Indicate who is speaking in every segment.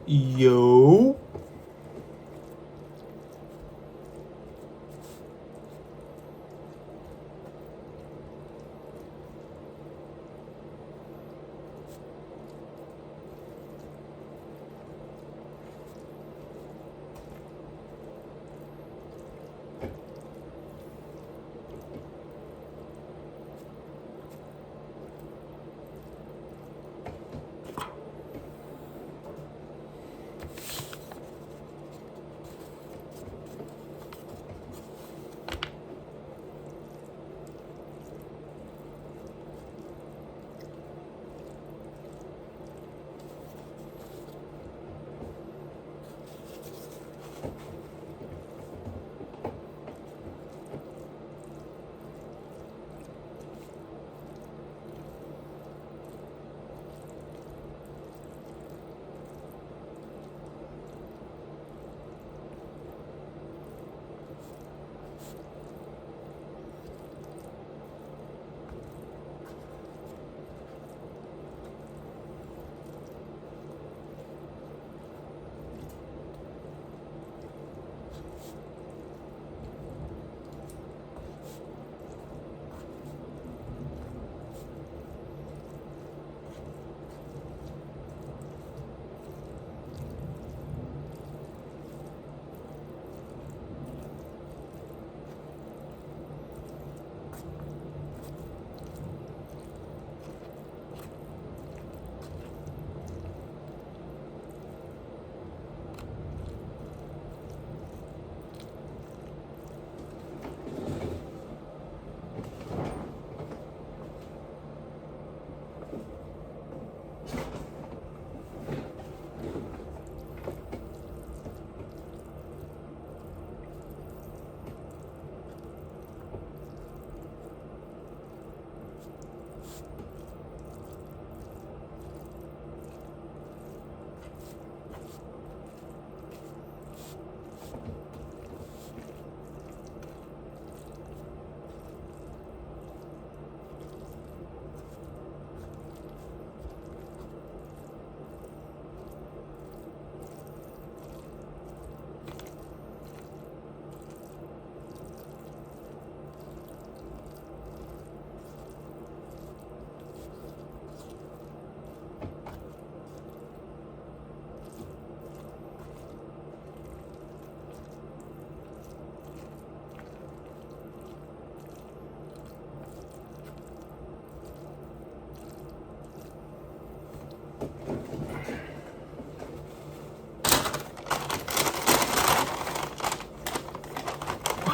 Speaker 1: Yo.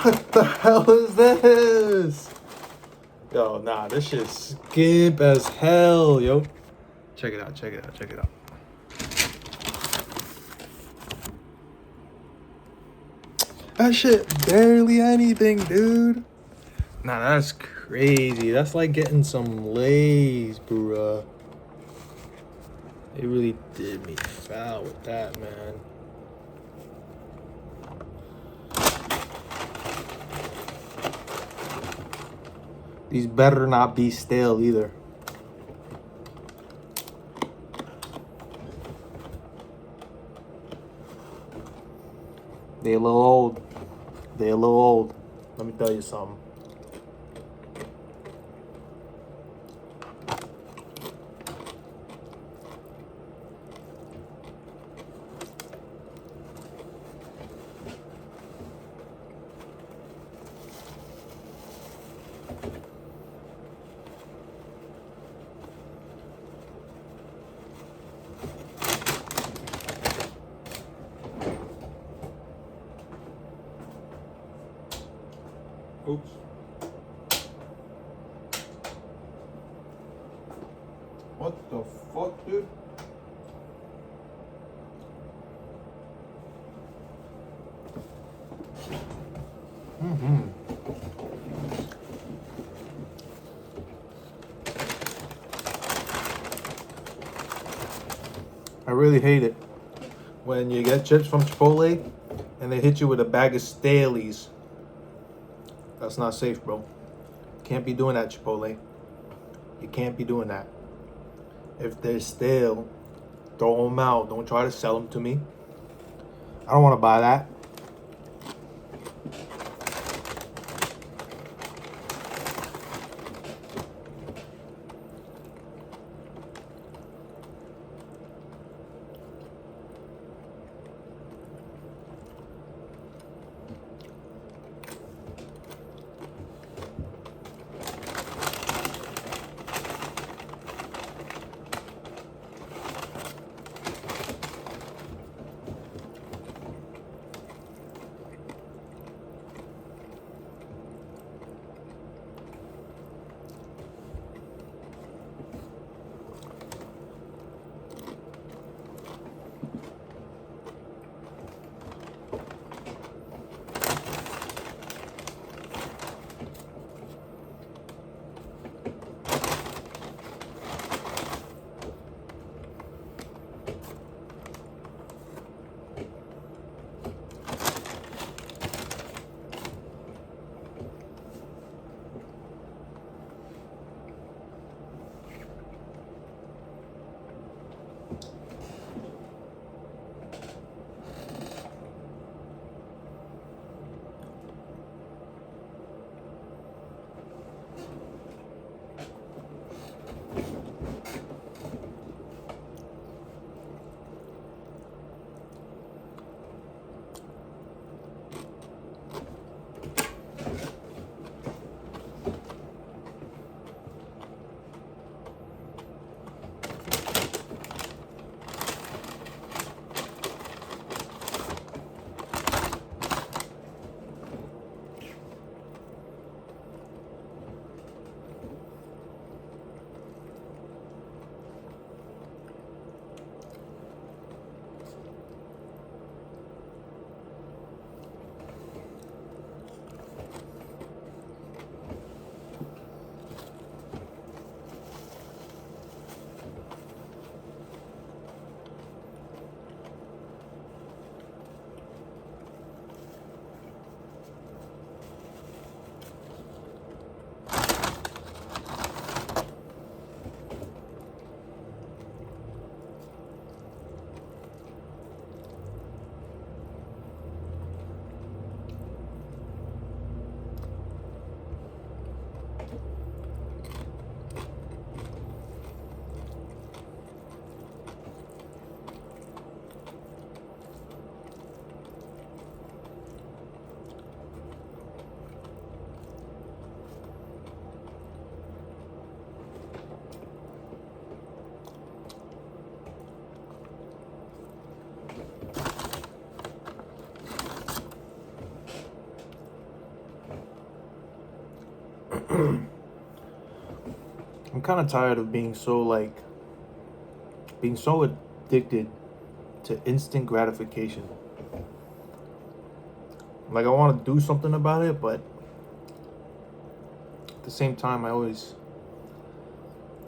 Speaker 1: What the hell is this? Yo, nah, this shit skip as hell, yo. Check it out, check it out, check it out. That shit barely anything, dude. Nah, that's crazy. That's like getting some Lays, bruh. It really did me foul with that, man. These better not be stale either. They a little old. They a little old. Let me tell you something. Oops. What the fuck, dude? I really hate it when you get chips from Chipotle and they hit you with a bag of Staleys. That's not safe, bro. Can't be doing that, Chipotle. You can't be doing that. If they're stale, Throw them out. Don't try to sell them to me. I don't want to buy that. I'm kind of tired of being so addicted to instant gratification. Like I want to do something about it, but at the same time I always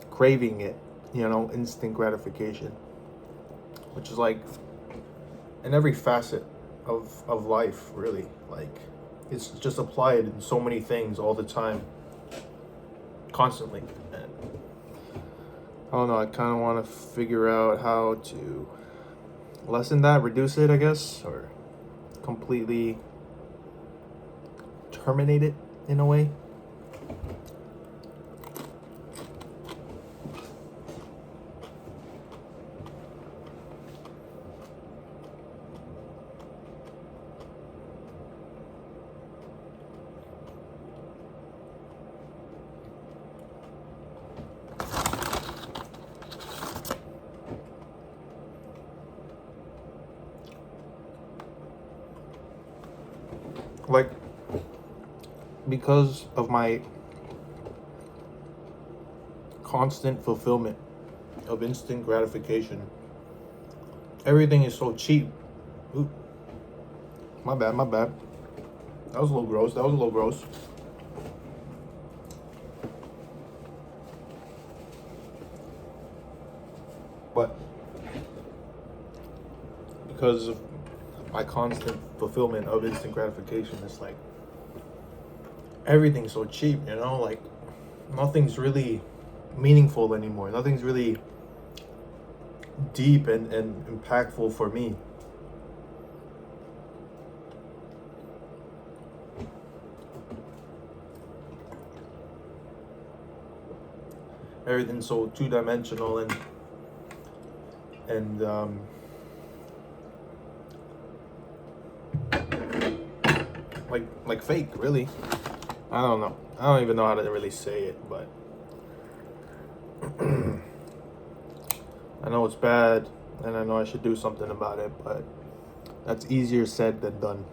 Speaker 1: craving it, instant gratification, which is like in every facet of life, really. Like it's just applied in so many things all the time, constantly. And I don't know, I kind of want to figure out how to lessen that, reduce it, I guess, or completely terminate it in a way. Like, because of my constant fulfillment of instant gratification, everything is so cheap. Ooh, my bad. That was a little gross. But because of my constant fulfillment of instant gratification, it's like everything's so cheap, like nothing's really meaningful anymore. Nothing's really deep and impactful for me. Everything's so two-dimensional and like fake, really. I don't know. I don't even know how to really say it, but I know it's bad, and I know I should do something about it, but that's easier said than done.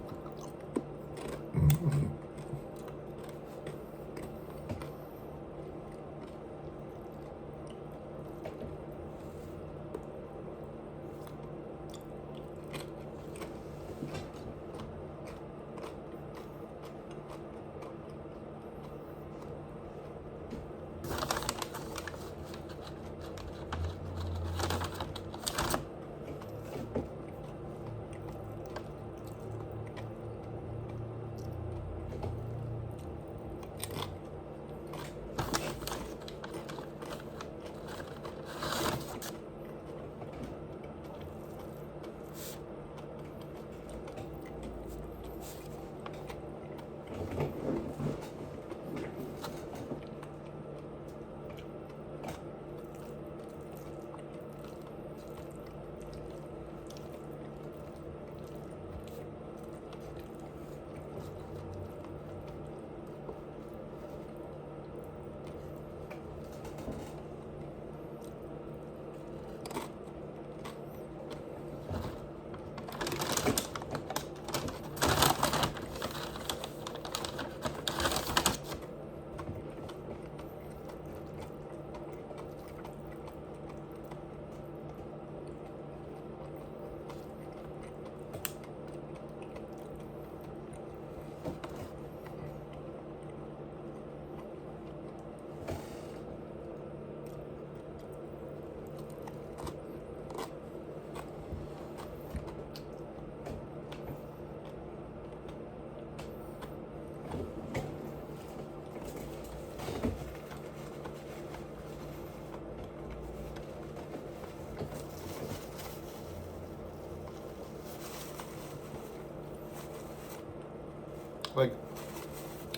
Speaker 1: Like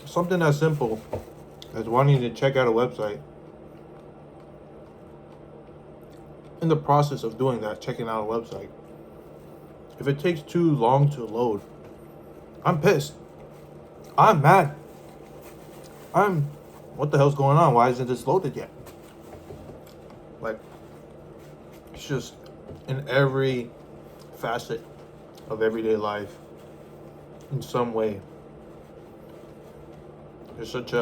Speaker 1: something as simple as wanting to check out a website. In the process of doing that, checking out a website, if it takes too long to load, I'm pissed. I'm mad. What the hell's going on? Why isn't this loaded yet? Like, it's just in every facet of everyday life, in some way. There's such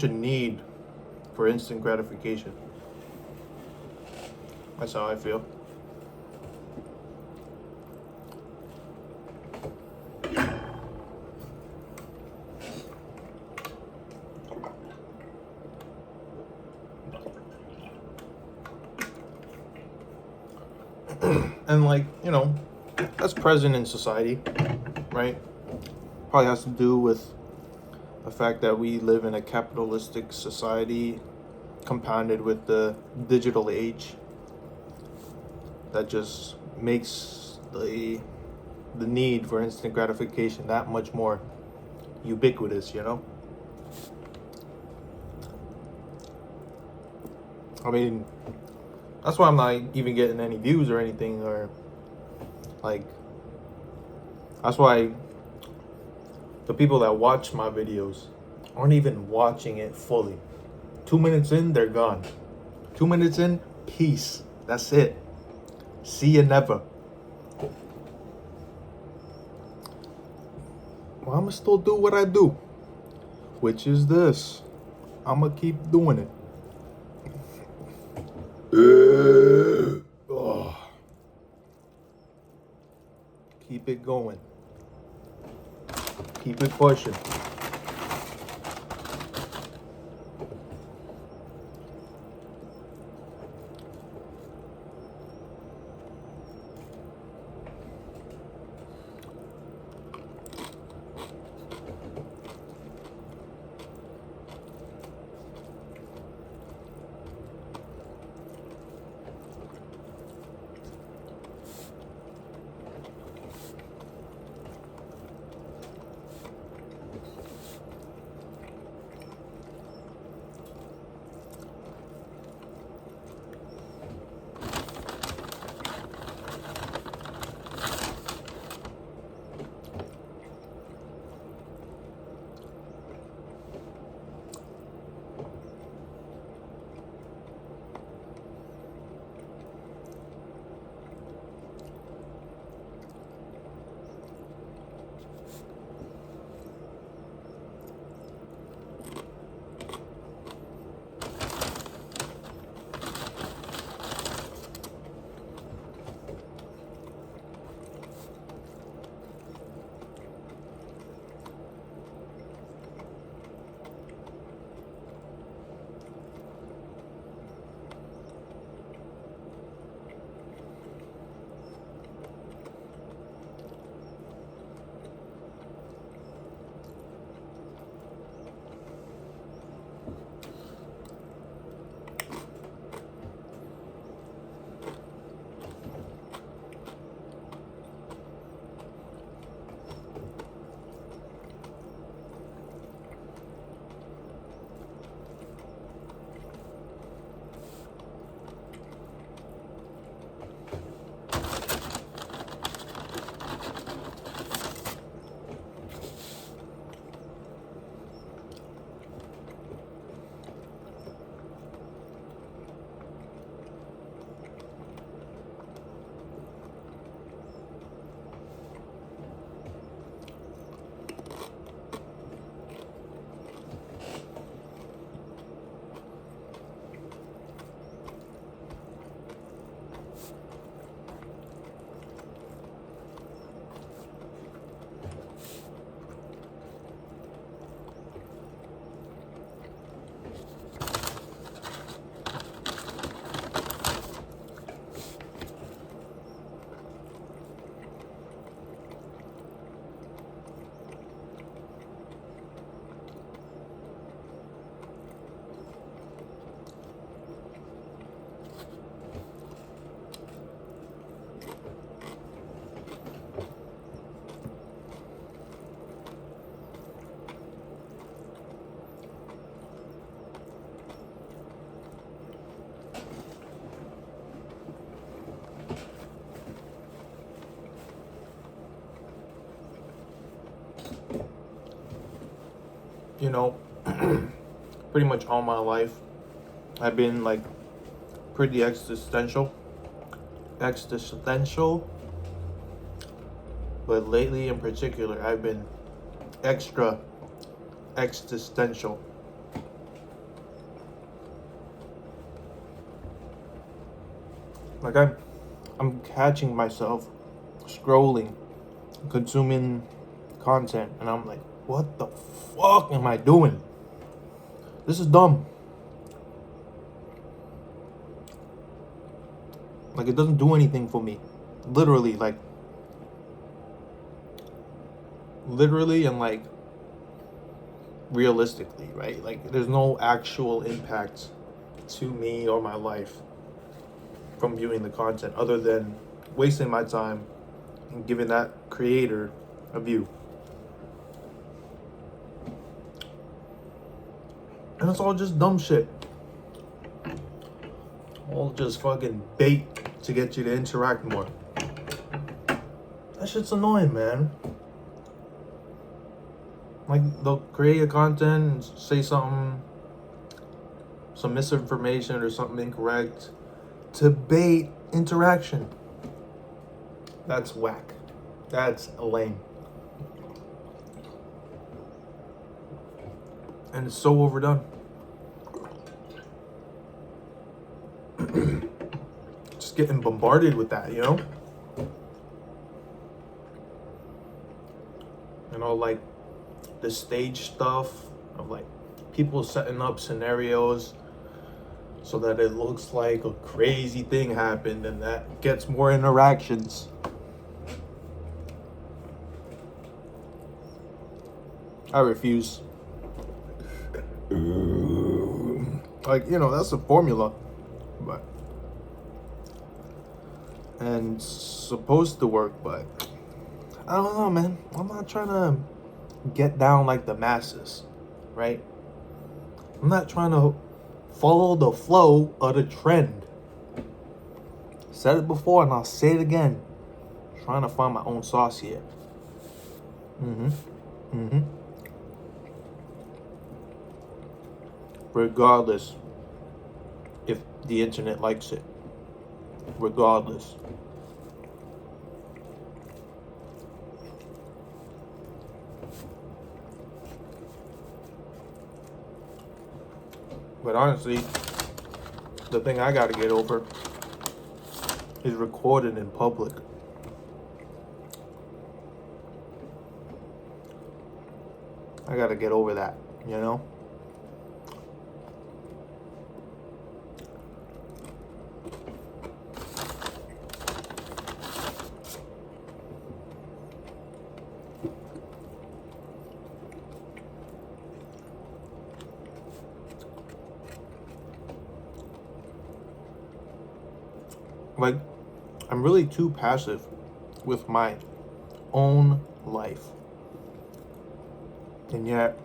Speaker 1: a need for instant gratification. That's how I feel. And like, that's present in society, right? Probably has to do with the fact that we live in a capitalistic society compounded with the digital age that just makes the need for instant gratification that much more ubiquitous, I mean, that's why I'm not even getting any views or anything, or like, that's why the people that watch my videos aren't even watching it fully. 2 minutes in, they're gone. 2 minutes in, peace. That's it. See you never. Well, I'ma still do what I do, which is this. I'ma keep doing it. Oh. Keep it going. Keep it pushing. you know, pretty much all my life, I've been like pretty existential, but lately in particular, I've been extra existential. Like I'm catching myself scrolling, consuming content, and I'm like, what the fuck am I doing? This is dumb. Like, it doesn't do anything for me. Literally, and like realistically, right? Like, there's no actual impact to me or my life from viewing the content other than wasting my time and giving that creator a view. And it's all just dumb shit. All just fucking bait to get you to interact more. That shit's annoying, man. Like, they'll create a content and say something, some misinformation or something incorrect to bait interaction. That's whack. That's lame. And it's so overdone. Just getting bombarded with that, you know? And all like the stage stuff of like people setting up scenarios so that it looks like a crazy thing happened and that gets more interactions. I refuse. Like, you know, that's a formula, but and supposed to work, but I don't know, man. I'm not trying to get down like the masses, right? I'm not trying to follow the flow of the trend. Said it before and I'll say it again. Trying to find my own sauce here. Regardless if the internet likes it. Regardless. But honestly, the thing I gotta get over is recording in public. I gotta get over that, you know? Like, I'm really too passive with my own life. And yet,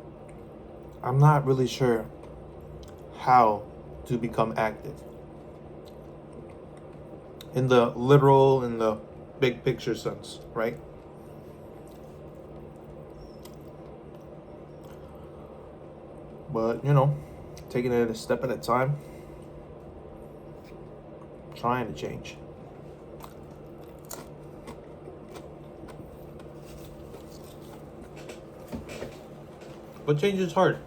Speaker 1: I'm not really sure how to become active. In the literal, in the big picture sense, right? But, you know, taking it a step at a time, trying to change. But change is hard.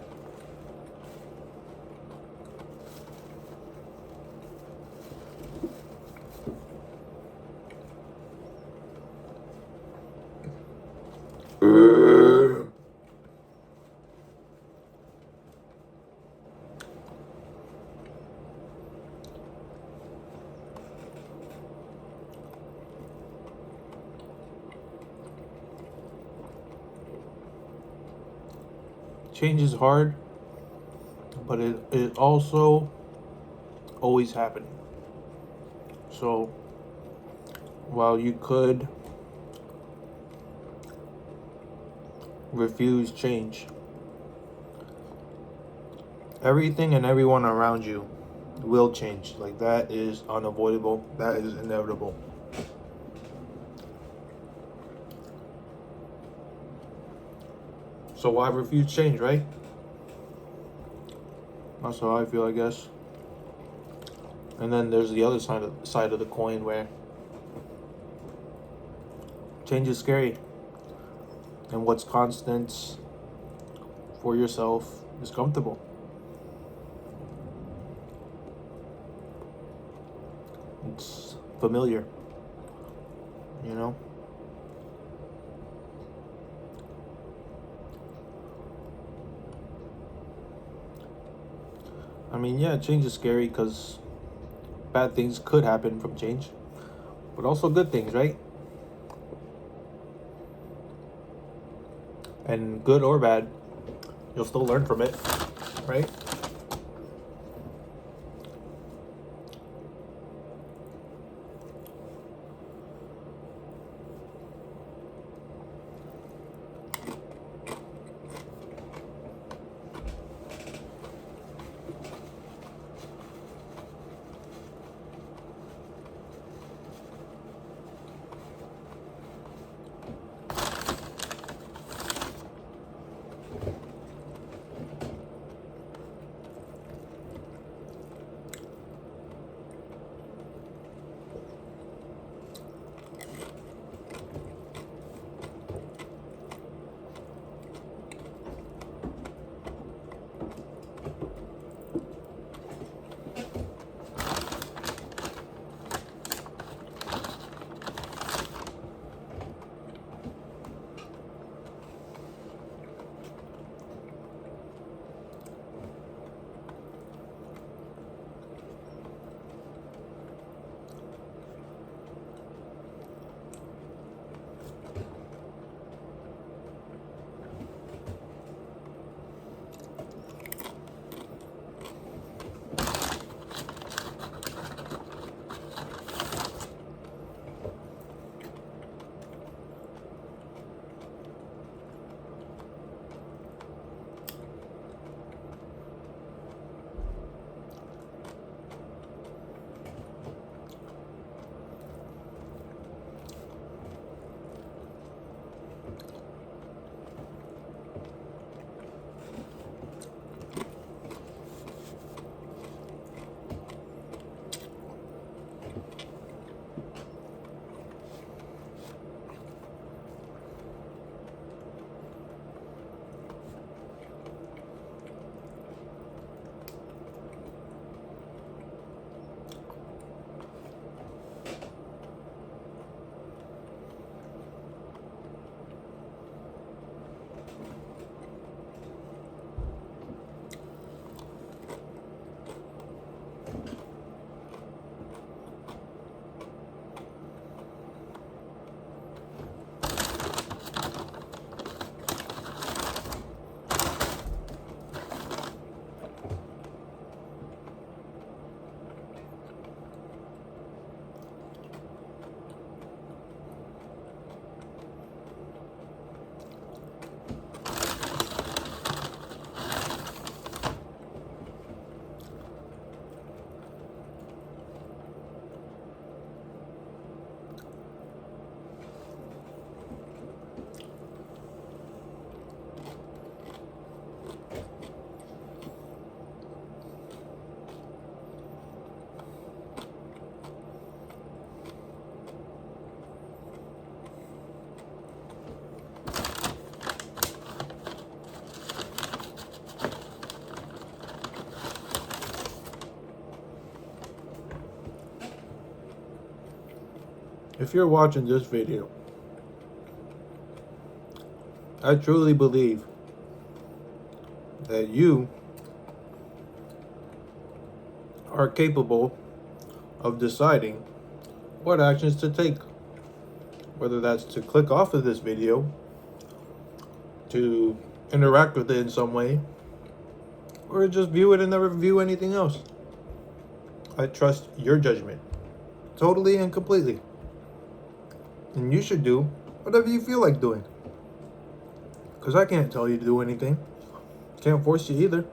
Speaker 1: Change is hard, but it is also always happening. So while you could refuse change, everything and everyone around you will change. Like, that is unavoidable. That is inevitable. So why refuse change, right? That's how I feel, I guess. And then there's the other side of the coin where change is scary, and what's constant for yourself is comfortable. It's familiar, you know? I mean, yeah, change is scary because bad things could happen from change, but also good things, right? And good or bad, you'll still learn from it, right? If you're watching this video, I truly believe that you are capable of deciding what actions to take. Whether that's to click off of this video, to interact with it in some way, or just view it and never view anything else. I trust your judgment totally and completely. And you should do whatever you feel like doing. Because I can't tell you to do anything. Can't force you either.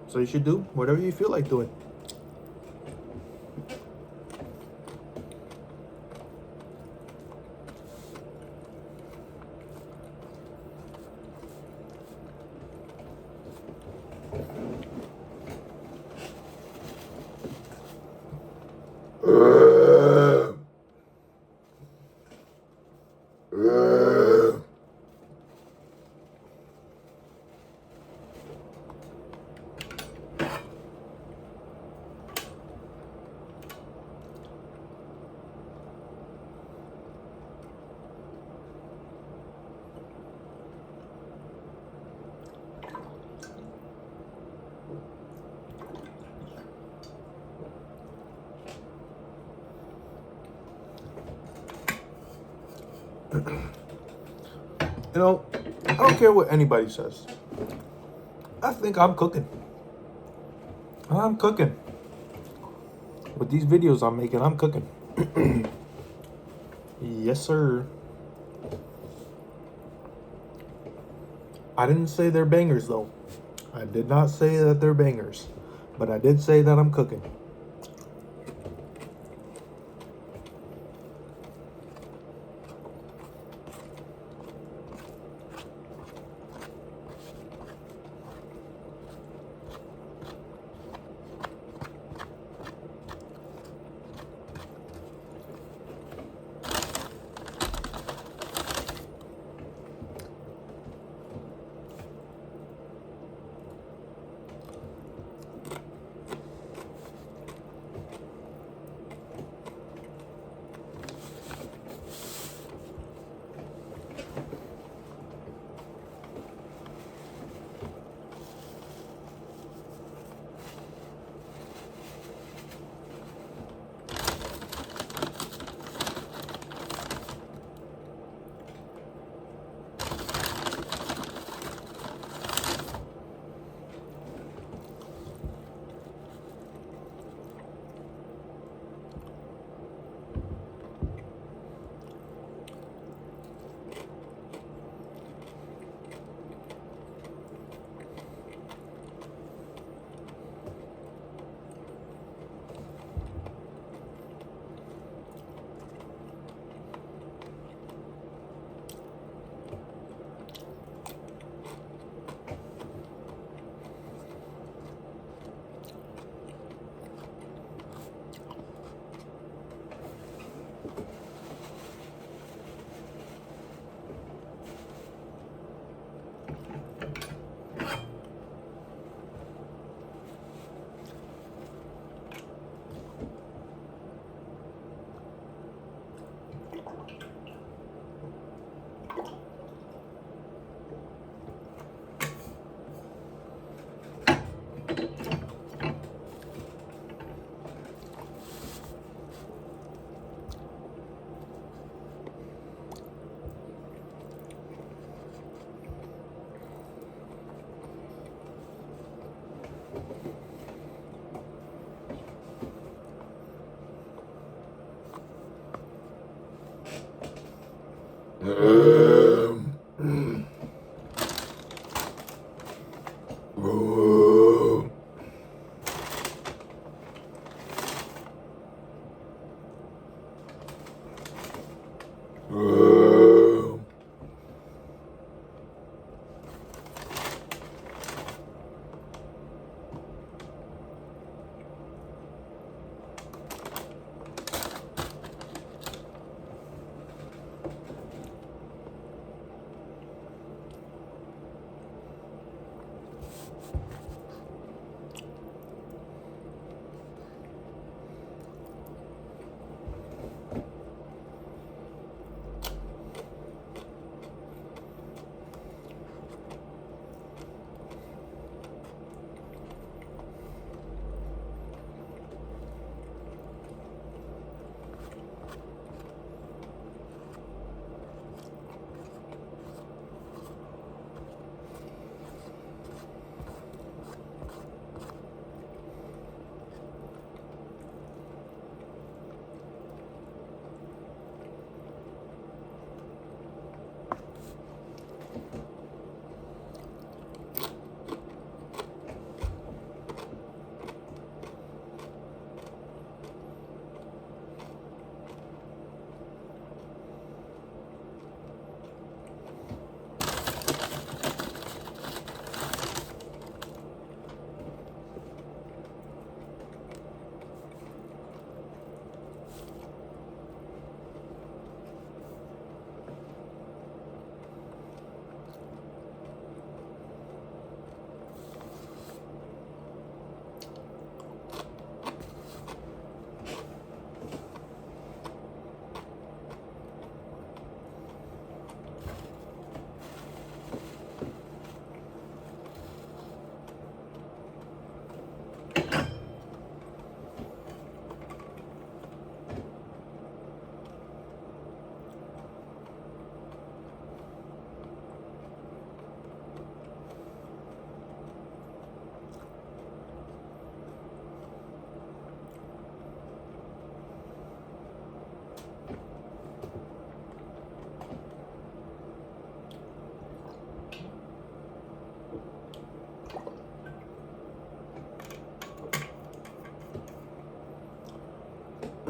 Speaker 1: So you should do whatever you feel like doing. You know, I don't care what anybody says. I think I'm cooking. I'm cooking. With these videos I'm making, I'm cooking. Yes, sir. I didn't say they're bangers, though. I did not say that they're bangers. But I did say that I'm cooking.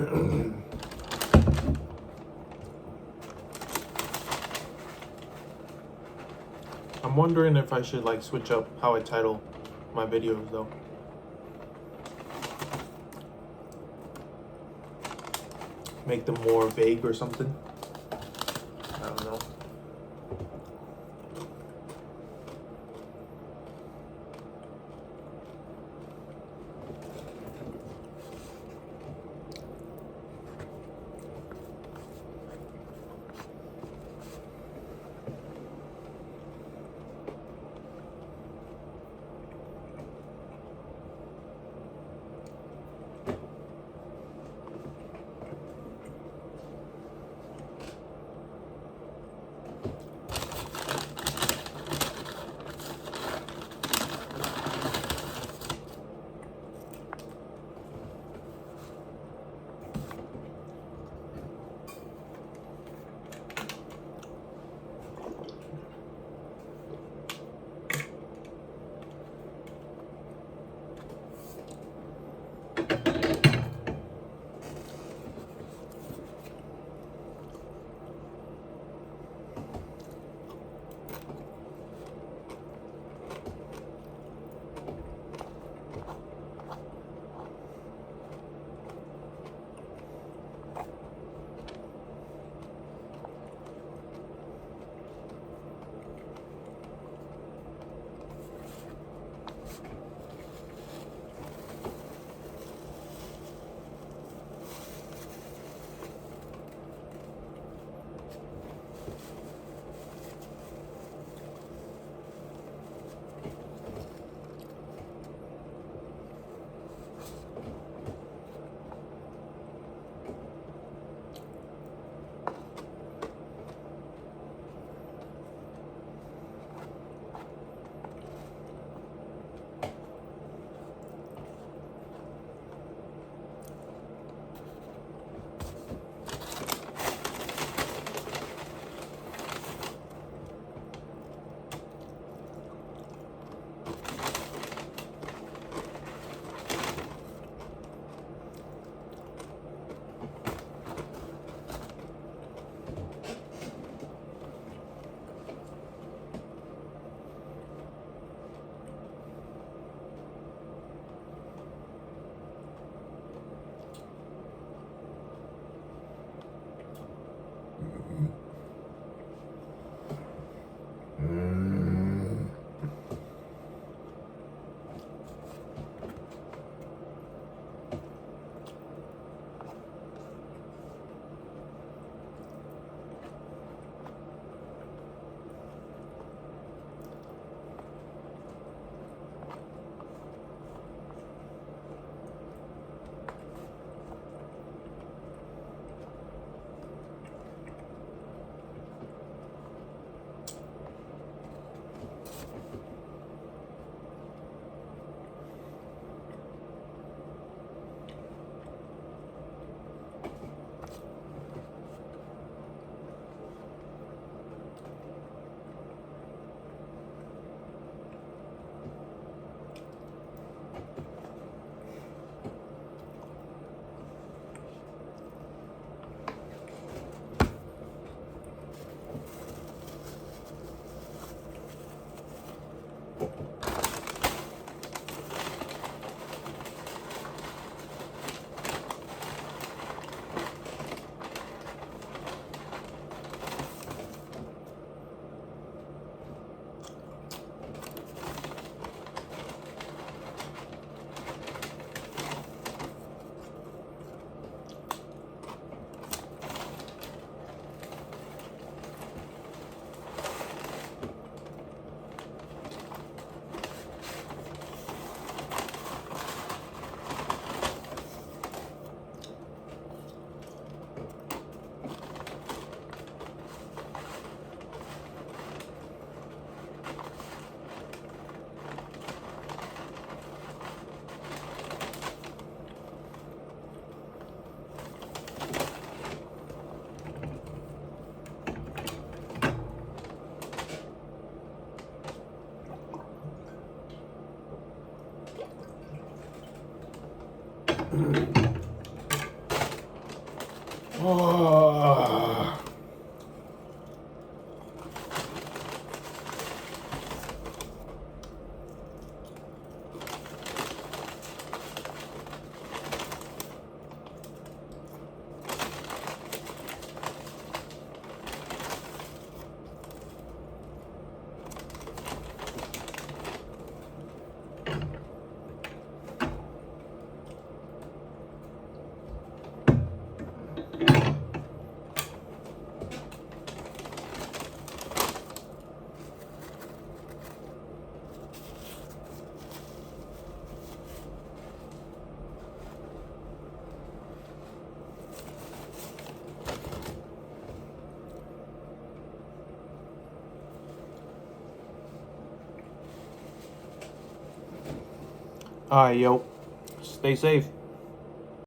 Speaker 1: I'm wondering if I should like switch up how I title my videos though. Make them more vague or something. I don't know. Oh. All right, yo. Stay safe.